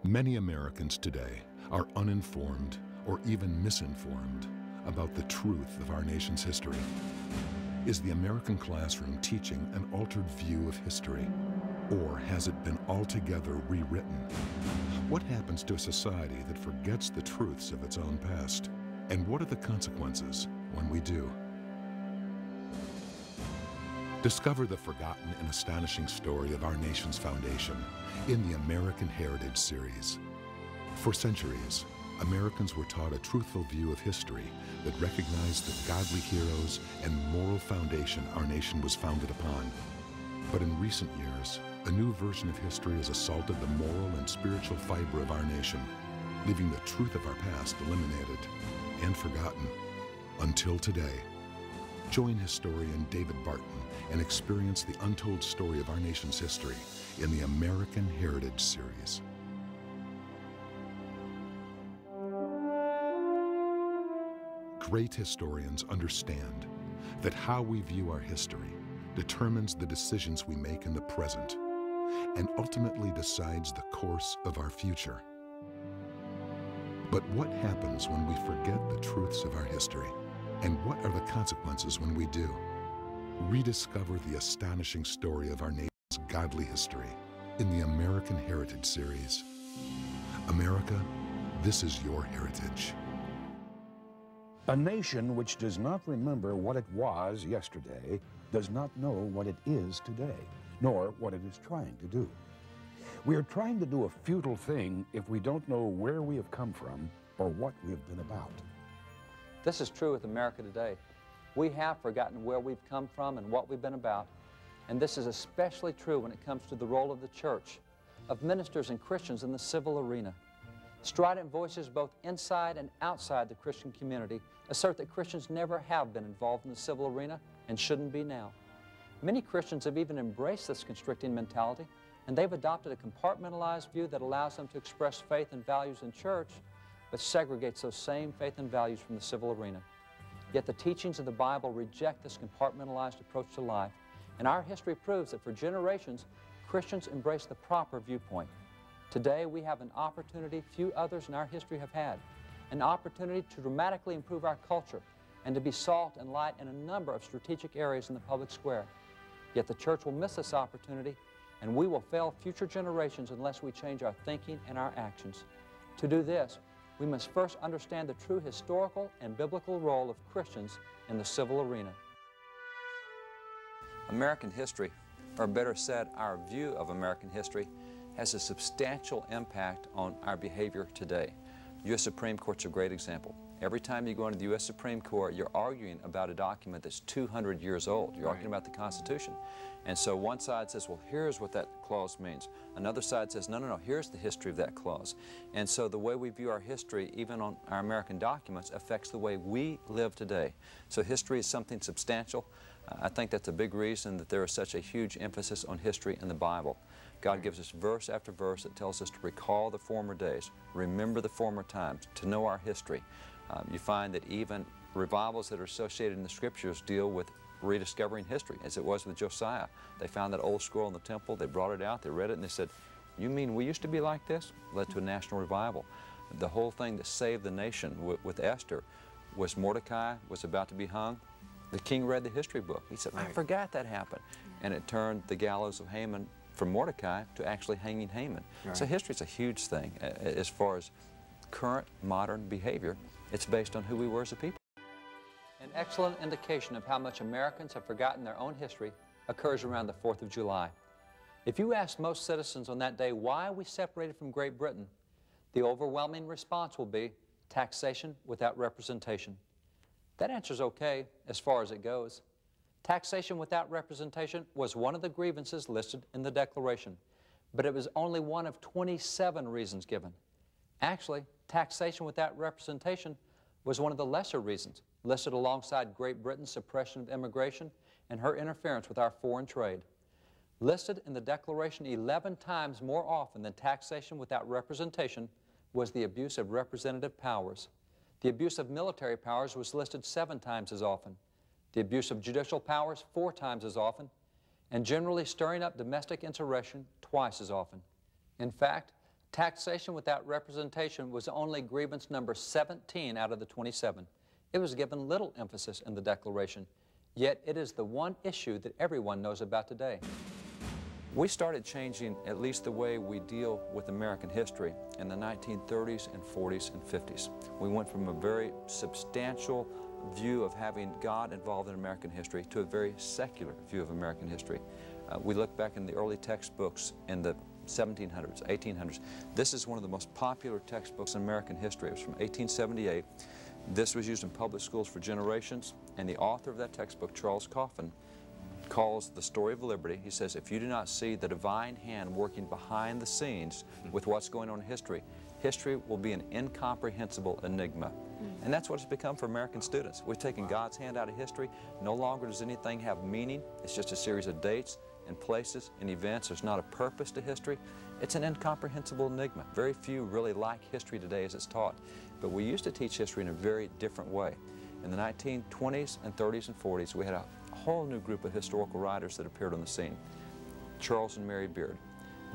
Many Americans today are uninformed or even misinformed about the truth of our nation's history. Is the American classroom teaching an altered view of history, or has it been altogether rewritten? What happens to a society that forgets the truths of its own past? And what are the consequences when we do? Discover the forgotten and astonishing story of our nation's foundation in the American Heritage series. For centuries, Americans were taught a truthful view of history that recognized the godly heroes and moral foundation our nation was founded upon. But in recent years, a new version of history has assaulted the moral and spiritual fiber of our nation, leaving the truth of our past eliminated and forgotten until today. Join historian David Barton and experience the untold story of our nation's history in the American Heritage series. Great historians understand that how we view our history determines the decisions we make in the present and ultimately decides the course of our future. But what happens when we forget the truths of our history? And what are the consequences when we do? Rediscover the astonishing story of our nation's godly history in the American Heritage series. America, this is your heritage. A nation which does not remember what it was yesterday does not know what it is today, nor what it is trying to do. We are trying to do a futile thing if we don't know where we have come from or what we have been about. This is true with America today. We have forgotten where we've come from and what we've been about. And this is especially true when it comes to the role of the church, of ministers and Christians in the civil arena. Strident voices both inside and outside the Christian community assert that Christians never have been involved in the civil arena and shouldn't be now. Many Christians have even embraced this constricting mentality, and they've adopted a compartmentalized view that allows them to express faith and values in church, but segregates those same faith and values from the civil arena. Yet the teachings of the Bible reject this compartmentalized approach to life, and our history proves that for generations, Christians embrace the proper viewpoint. Today, we have an opportunity few others in our history have had, an opportunity to dramatically improve our culture and to be salt and light in a number of strategic areas in the public square. Yet the church will miss this opportunity, and we will fail future generations unless we change our thinking and our actions. To do this, we must first understand the true historical and biblical role of Christians in the civil arena. American history, or better said, our view of American history, has a substantial impact on our behavior today. The U.S. Supreme Court's a great example. Every time you go into the U.S. Supreme Court, you're arguing about a document that's 200 years old. You're arguing about the Constitution. And so one side says, well, here's what that clause means. Another side says, no, no, no, here's the history of that clause. And so the way we view our history, even on our American documents, affects the way we live today. So history is something substantial. I think that's a big reason that there is such a huge emphasis on history in the Bible. God gives us verse after verse that tells us to recall the former days, remember the former times, to know our history. You find that even revivals that are associated in the Scriptures deal with rediscovering history, as it was with Josiah. They found that old scroll in the temple, they brought it out, they read it, and they said, you mean we used to be like this? Led to a national revival. The whole thing that saved the nation with Esther was Mordecai was about to be hung. The king read the history book. He said, I forgot that happened. And it turned the gallows of Haman from Mordecai to actually hanging Haman. Right. So history's a huge thing as far as current modern behavior. It's based on who we were as a people. An excellent indication of how much Americans have forgotten their own history occurs around the 4th of July. If you ask most citizens on that day why we separated from Great Britain, the overwhelming response will be taxation without representation. That answer's okay as far as it goes. Taxation without representation was one of the grievances listed in the Declaration, but it was only one of 27 reasons given. Actually, taxation without representation was one of the lesser reasons listed alongside Great Britain's suppression of immigration and her interference with our foreign trade. Listed in the Declaration 11 times more often than taxation without representation was the abuse of representative powers. The abuse of military powers was listed 7 times as often. The abuse of judicial powers 4 times as often, and generally stirring up domestic insurrection twice as often. In fact, Taxation without representation was only grievance number 17 out of the 27. It was given little emphasis in the Declaration, yet it is the one issue that everyone knows about today. We started changing at least the way we deal with American history in the 1930s and 40s and 50s. We went from a very substantial view of having God involved in American history to a very secular view of American history. We look back in the early textbooks in the 1700s, 1800s. This is one of the most popular textbooks in American history. It was from 1878. This was used in public schools for generations, and the author of that textbook, Charles Coffin, calls the story of liberty. He says, if you do not see the divine hand working behind the scenes with what's going on in history, history will be an incomprehensible enigma. And that's what it's become for American students. We've taken God's hand out of history. No longer does anything have meaning. It's just a series of dates and places and events. There's not a purpose to history. It's an incomprehensible enigma. Very few really like history today as it's taught. But we used to teach history in a very different way. In the 1920s and 30s and 40s, we had a whole new group of historical writers that appeared on the scene. Charles and Mary Beard,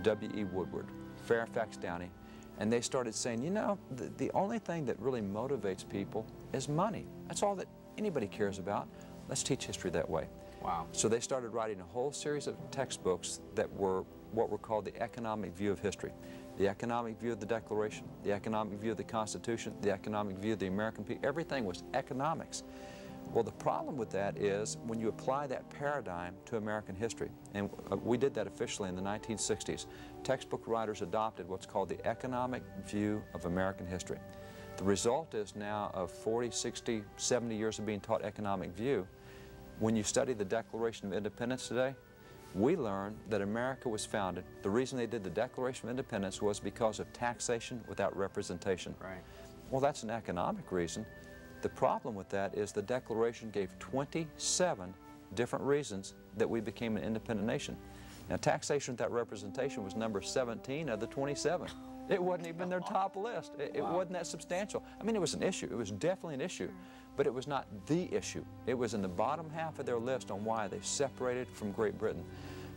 W.E. Woodward, Fairfax Downey, and they started saying, you know, the only thing that really motivates people is money. That's all that anybody cares about. Let's teach history that way. Wow. So they started writing a whole series of textbooks that were what were called the economic view of history. The economic view of the Declaration, the economic view of the Constitution, the economic view of the American people. Everything was economics. Well, the problem with that is when you apply that paradigm to American history, and we did that officially in the 1960s, textbook writers adopted what's called the economic view of American history. The result is now of 40, 60, 70 years of being taught economic view. When you study the Declaration of Independence today, we learn that America was founded. The reason they did the Declaration of Independence was because of taxation without representation. Right. Well, that's an economic reason. The problem with that is the Declaration gave 27 different reasons that we became an independent nation. Now, taxation without representation was number 17 of the 27. It wasn't even their top list. It wasn't that substantial. I mean, it was an issue. It was definitely an issue, but it was not the issue. It was in the bottom half of their list on why they separated from Great Britain.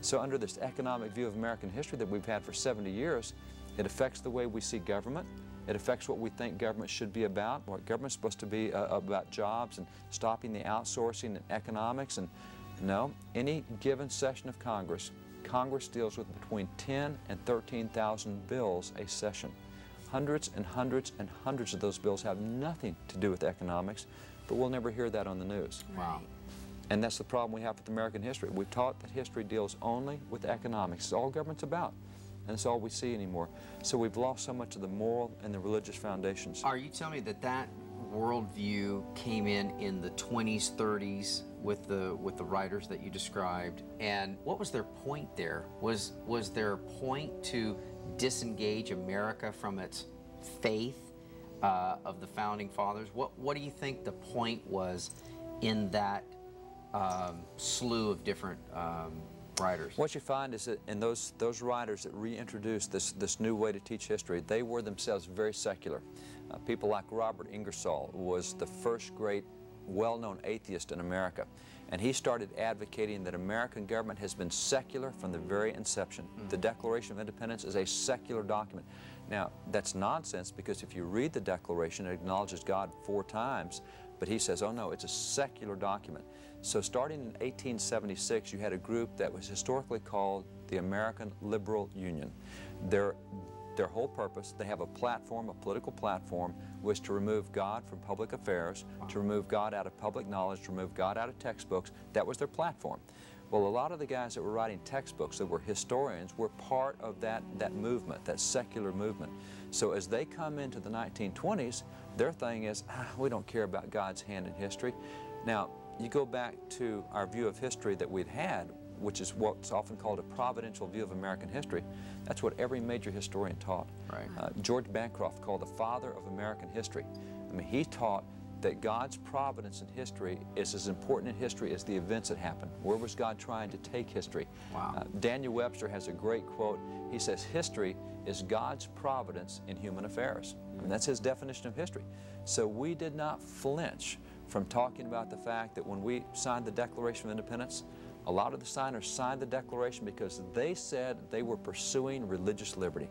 So under this economic view of American history that we've had for 70 years, it affects the way we see government. It affects what we think government should be about, what government's supposed to be about jobs and stopping the outsourcing and economics. And no, any given session of Congress, Congress deals with between 10 and 13,000 bills a session. Hundreds and hundreds and hundreds of those bills have nothing to do with economics, but we'll never hear that on the news. Wow. And that's the problem we have with American history. We've taught that history deals only with economics. It's all government's about. And it's all we see anymore. So we've lost so much of the moral and the religious foundations. Are you telling me that that worldview came in the 20s, 30s with the writers that you described? And what was their point there? Was their point to disengage America from its faith of the founding fathers? What do you think the point was in that slew of different writers? What you find is that in those writers that reintroduced this new way to teach history, they were themselves very secular. People like Robert Ingersoll was the first great well-known atheist in America, and he started advocating that American government has been secular from the very inception. The Declaration of Independence is a secular document. Now, that's nonsense, because if you read the Declaration, it acknowledges God 4 times, but he says, oh no, it's a secular document. So starting in 1876, you had a group that was historically called the American Liberal Union. Their whole purpose, they have a platform, a political platform, was to remove God from public affairs, to remove God out of public knowledge, to remove God out of textbooks. That was their platform. Well, a lot of the guys that were writing textbooks, that were historians, were part of that movement, that secular movement. So as they come into the 1920s, their thing is, we don't care about God's hand in history. Now, you go back to our view of history that we'd had, which is what's often called a providential view of American history. That's what every major historian taught. Right. George Bancroft, called the father of American history. I mean, he taught that God's providence in history is as important in history as the events that happen. Where was God trying to take history? Wow. Daniel Webster has a great quote. He says, history is God's providence in human affairs. I mean, that's his definition of history. So we did not flinch from talking about the fact that when we signed the Declaration of Independence, a lot of the signers signed the Declaration because they said they were pursuing religious liberty.